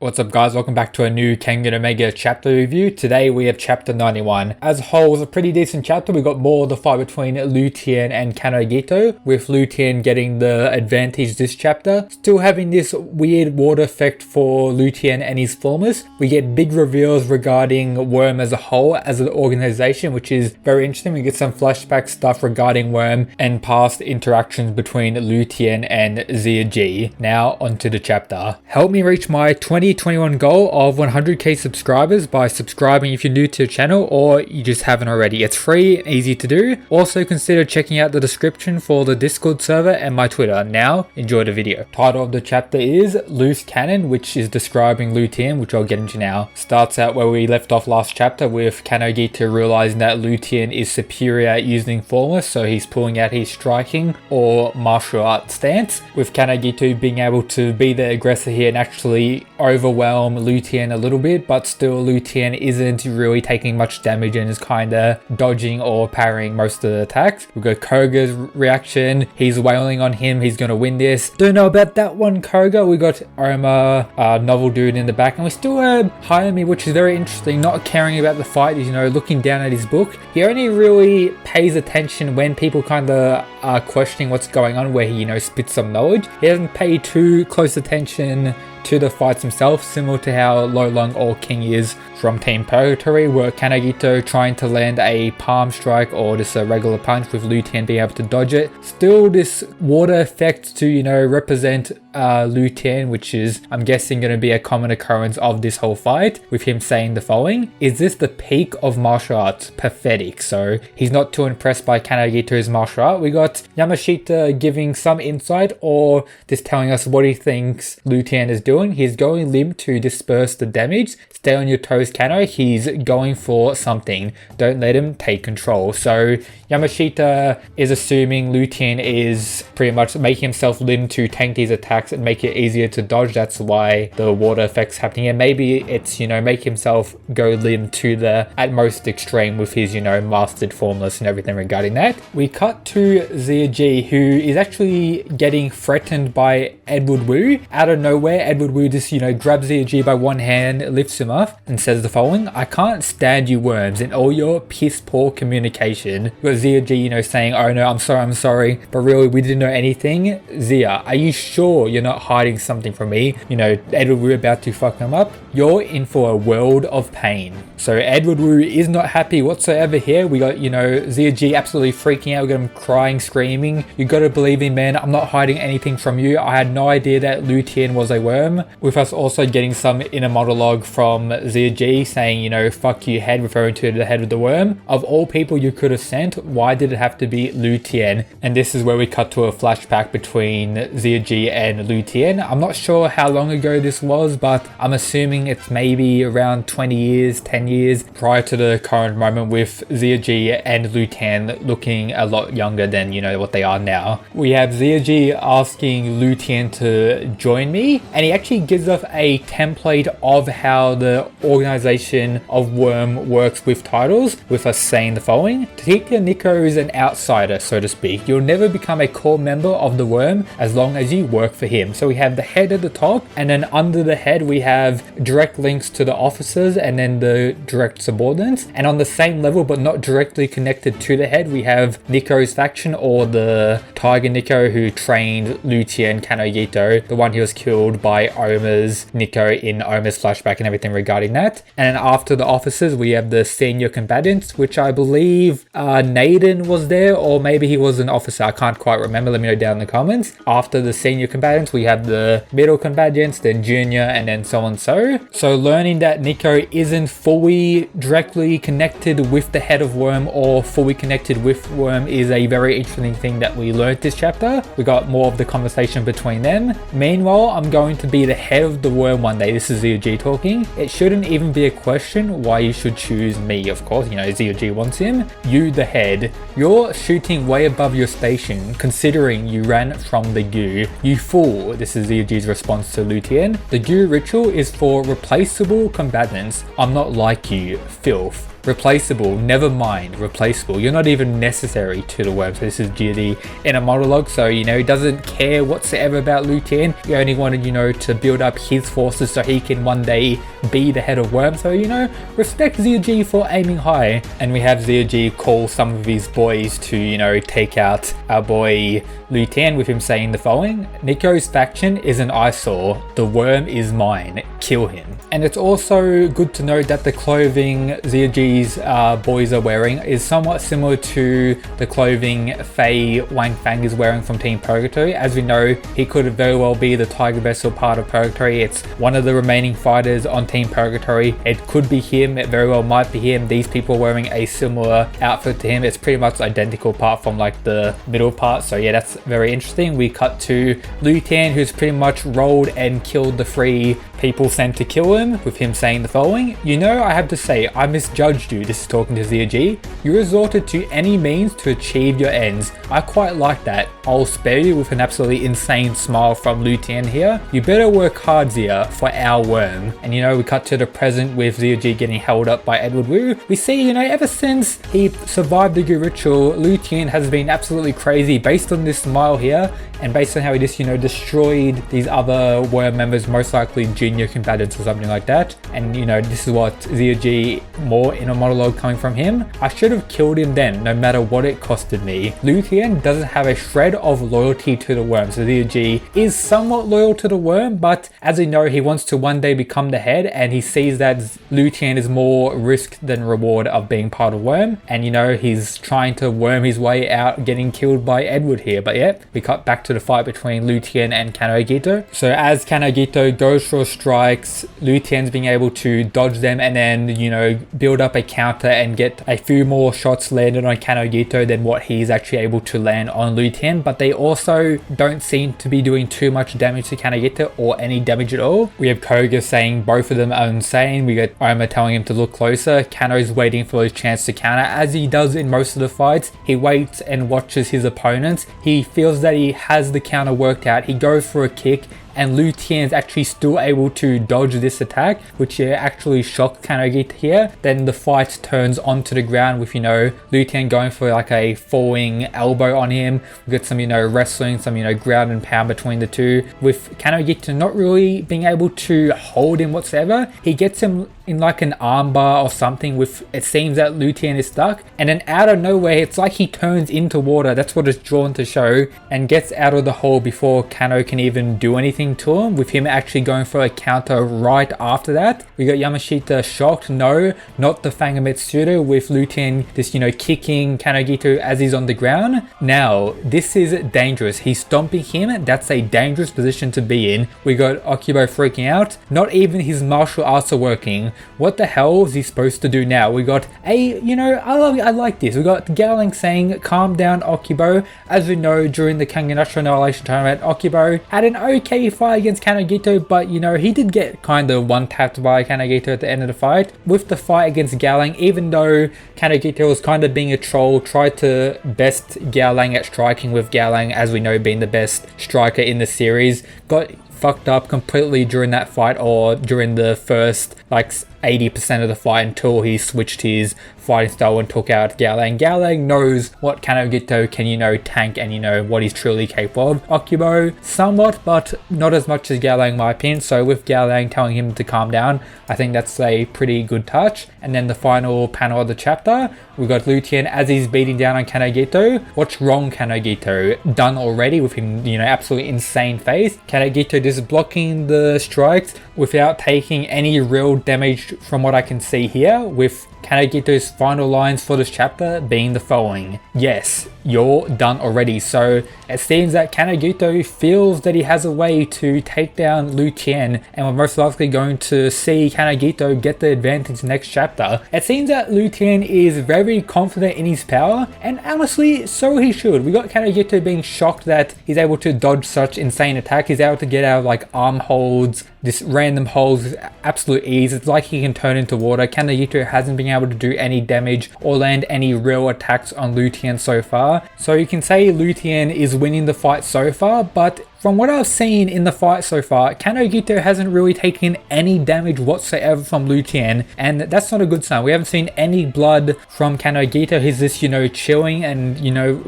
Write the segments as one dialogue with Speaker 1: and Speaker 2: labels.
Speaker 1: What's up guys, welcome back to a new Kengan Omega chapter review. Today we have chapter 91. As a whole, it was a pretty decent chapter. We got more of the fight between Lutien and Kanogito, with Lutien getting the advantage this chapter. Still having this weird water effect for Lutien and his formers. We get big reveals regarding Worm as a whole, as an organization, which is very interesting. We get some flashback stuff regarding Worm and past interactions between Lutien and Zia G. Now onto the chapter. Help me reach my 2021 goal of 100k subscribers by subscribing if you're new to the channel or you just haven't already. It's free and easy to do. Also consider checking out the description for the Discord server and my Twitter. Now enjoy the video. Title of the chapter is Loose Cannon, which is describing Lutien, which I'll get into now. Starts out where we left off last chapter with Kanogito realizing that Lutien is superior at using formless, so he's pulling out his striking or martial art stance, with Kanogito being able to be the aggressor here and actually overwhelm Lutien a little bit, but still Lutien isn't really taking much damage and is kind of dodging or parrying most of the attacks. We've got Koga's reaction. He's wailing on him. He's going to win this. Don't know about that one, Koga. We got Oma, novel dude in the back, and we still have Hayami, which is very interesting, not caring about the fight, you know, looking down at his book. He only really pays attention when people kind of are questioning what's going on, where he, you know, spits some knowledge. He doesn't pay too close attention to the fights himself, similar to how Lolong or King is from Team Purgatory, where Kanogito trying to land a palm strike or just a regular punch with Lutien being able to dodge it. Still this water effect to, you know, represent Lutien, which is, I'm guessing, going to be a common occurrence of this whole fight, with him saying the following: is this the peak of martial arts? Pathetic. So he's not too impressed by Kanogito's martial art. We got Yamashita giving some insight, or just telling us what he thinks Lutien is doing. He's going limp to disperse the damage. Stay on your toes, Kano. He's going for something. Don't let him take control. So Yamashita is assuming Lutien is pretty much making himself limp to tank these attacks and make it easier to dodge. That's why the water effect's happening. And maybe it's, you know, make himself go limp to the at most extreme with his, you know, mastered formless and everything regarding that. We cut to Zia G, who is actually getting threatened by Edward Wu. Out of nowhere, Edward Wu just, you know, grabs Zia G by one hand, lifts him up, and says the following: I can't stand you worms and all your piss poor communication. Got Zia G, you know, saying, oh no, I'm sorry, but really we didn't know anything. Zia, are you sure you're not hiding something from me? You know, Edward Wu about to fuck him up. You're in for a world of pain. So Edward Wu is not happy whatsoever here. We got, you know, Zia G absolutely freaking out. We got him crying, screaming. You gotta believe me, man. I'm not hiding anything from you. I had no idea that Lutien was a worm. With us also getting some inner monologue from Zia G saying, you know, fuck you head, referring to the head of the worm. Of all people you could have sent, why did it have to be Lutien? And this is where we cut to a flashback between Zia G and Lutien. I'm not sure how long ago this was, but I'm assuming it's maybe around 20 years, 10 years prior to the current moment, with Zia G and Lutien looking a lot younger than, you know, what they are now. We have Zia G asking Lutien to join me, and he actually gives us a template of how the organization of Worm works with titles, with us saying the following: Tatika Nico is an outsider, so to speak. You'll never become a core member of the Worm as long as you work for him. So we have the head at the top, and then under the head we have direct links to the officers and then the direct subordinates, and on the same level but not directly connected to the head we have Nico's faction, or the Tiger Nico who trained Lutien Kanogito, the one who was killed by Oma's Nico in Oma's flashback and everything regarding that. And then after the officers we have the senior combatants, which I believe Naden was there, or maybe he was an officer, I can't quite remember, let me know down in the comments. After the senior combatants we have the middle combatants, then junior, and then so on. So learning that Nico isn't fully directly connected with the head of Worm or fully connected with Worm is a very interesting thing that we learned this chapter. We got more of the conversation between them. Meanwhile, I'm going to be the head of the Worm one day. This is Zia G talking. It shouldn't even be a question why you should choose me, of course. You know, Zia G wants him. You, the head. You're shooting way above your station, considering you ran from the goo. You fool. This is Zia G's response to Lutien. The goo ritual is for replaceable combatants. I'm not like you, filth. replaceable, never mind, replaceable. You're not even necessary to the worm. So this is GD in a monologue. So, you know, he doesn't care whatsoever about Lu Tian. He only wanted, you know, to build up his forces so he can one day be the head of worm. So, you know, respect ZG for aiming high. And we have ZG call some of his boys to, you know, take out our boy Lu Tian, with him saying the following: Nico's faction is an eyesore. The worm is mine. Kill him. And it's also good to note that the clothing ZG's boys are wearing is somewhat similar to the clothing Fei Wang Fang is wearing from Team Purgatory. As we know, he could very well be the Tiger Vessel part of Purgatory. It's one of the remaining fighters on Team Purgatory. It could be him. It very well might be him. These people are wearing a similar outfit to him. It's pretty much identical apart from like the middle part. So yeah, that's very interesting. We cut to Lu Tian, who's pretty much rolled and killed the 3 people sent to kill him, with him saying the following: You know, I have to say, I misjudged you. This is talking to ZG. You resorted to any means to achieve your ends. I quite like that. I'll spare you, with an absolutely insane smile from Lu Tian here. You better work hard, Zia, for our worm. And you know, we cut to the present with ZG getting held up by Edward Wu. We see, you know, ever since he survived the Gu ritual, Lu Tian has been absolutely crazy based on this smile here, and based on how he just, you know, destroyed these other worm members, most likely junior combatants or something like that. And you know, this is what ZG more in a monologue coming from him: I should have killed him then, no matter what it costed me. Lu Tian doesn't have a shred of loyalty to the worm. So ZG is somewhat loyal to the worm, but as we know, he wants to one day become the head, and he sees that Lu Tian is more risk than reward of being part of worm. And you know, he's trying to worm his way out, getting killed by Edward here. But yeah, we cut back to the fight between Lu Tian and Kanogito. So as Kanogito goes for strikes, Lu Tian's being able to dodge them and then, you know, build up a counter and get a few more shots landed on Kanogito than what he's actually able to land on Lu Tian. But they also don't seem to be doing too much damage to Kanogito, or any damage at all. We have Koga saying both of them are insane. We got Oma telling him to look closer. Kano's waiting for his chance to counter, as he does in most of the fights. He waits and watches his opponents. He feels that he has the counter worked out. He goes for a kick, and Lu Tian's actually still able to dodge this attack, which actually shocked Kanogito here. Then the fight turns onto the ground with, you know, Lu Tian going for like a falling elbow on him. We got some, you know, wrestling, some, you know, ground and pound between the two, with Kanogito not really being able to hold him whatsoever. He gets him in like an armbar or something, with it seems that Lu Tian is stuck, and then out of nowhere it's like he turns into water. That's what it's drawn to show, and gets out of the hole before Kano can even do anything to him, with him actually going for a counter right after that. We got Yamashita shocked. No, not the Fangametsudo, with Lu Tian just, you know, kicking Kanogito as he's on the ground. Now this is dangerous. He's stomping him. That's a dangerous position to be in. We got Okubo freaking out. Not even his martial arts are working. What the hell is he supposed to do now? We got a, you know, I like this. We got Gowling saying, calm down, Okubo. As we know, during the Kengan Annihilation Tournament, Okubo had an okay fight against Kanogito, but you know, he did get kind of one-tapped by Kanogito at the end of the fight. With the fight against Gowling, even though Kanogito was kind of being a troll, tried to best Gowling at striking, with Gowling, as we know, being the best striker in the series, got fucked up completely during that fight, or during the first like 80% of the fight, until he switched his fighting style and took out Gowling. Gowling knows what Kanogito can, you know, tank, and you know what he's truly capable of. Okubo somewhat, but not as much as Gowling in my opinion. So with Gowling telling him to calm down, I think that's a pretty good touch. And then the final panel of the chapter, we got Lu Tian as he's beating down on Kanogito. What's wrong, Kanogito? Done already, with him, you know, absolutely insane face. Kanogito just blocking the strikes without taking any real damage from what I can see here, with Kanogito's final lines for this chapter being the following: yes, you're done already. So it seems that Kanogito feels that he has a way to take down Lu Tian, and we're most likely going to see Kanogito get the advantage next chapter. It seems that Lu Tian is very confident in his power, and honestly, so he should. We got Kanogito being shocked that he's able to dodge such insane attack. He's able to get out of like arm holds, this random holds with absolute ease. It's like he can turn into water. Kanogito hasn't been able to do any damage or land any real attacks on Lu Tian so far. So you can say Lu Tian is winning the fight so far, but from what I've seen in the fight so far, Kanogito hasn't really taken any damage whatsoever from Lutien, and that's not a good sign. We haven't seen any blood from Kanogito. He's just, chilling and,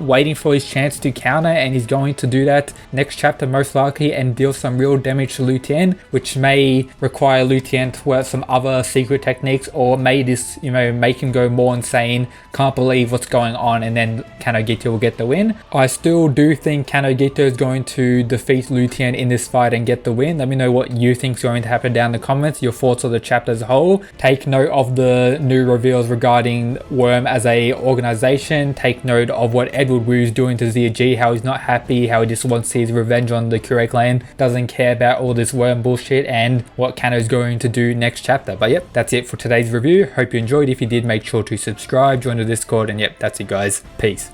Speaker 1: waiting for his chance to counter, and he's going to do that next chapter most likely and deal some real damage to Lutien, which may require Lutien to work some other secret techniques, or may this, make him go more insane, can't believe what's going on, and then Kanogito will get the win. I still do think Kanogito is going to defeat Lutien in this fight and get the win. Let me know what you think is going to happen down in the comments, your thoughts on the chapter as a whole. Take note of the new reveals regarding Worm as a organization. Take note of what Edward Wu is doing to ZG, how he's not happy, how he just wants to see his revenge on the Kure clan, doesn't care about all this Worm bullshit, and what Kano's going to do next chapter. But yep, that's it for today's review. Hope you enjoyed. If you did, make sure to subscribe, join the Discord, and yep, that's it guys. Peace.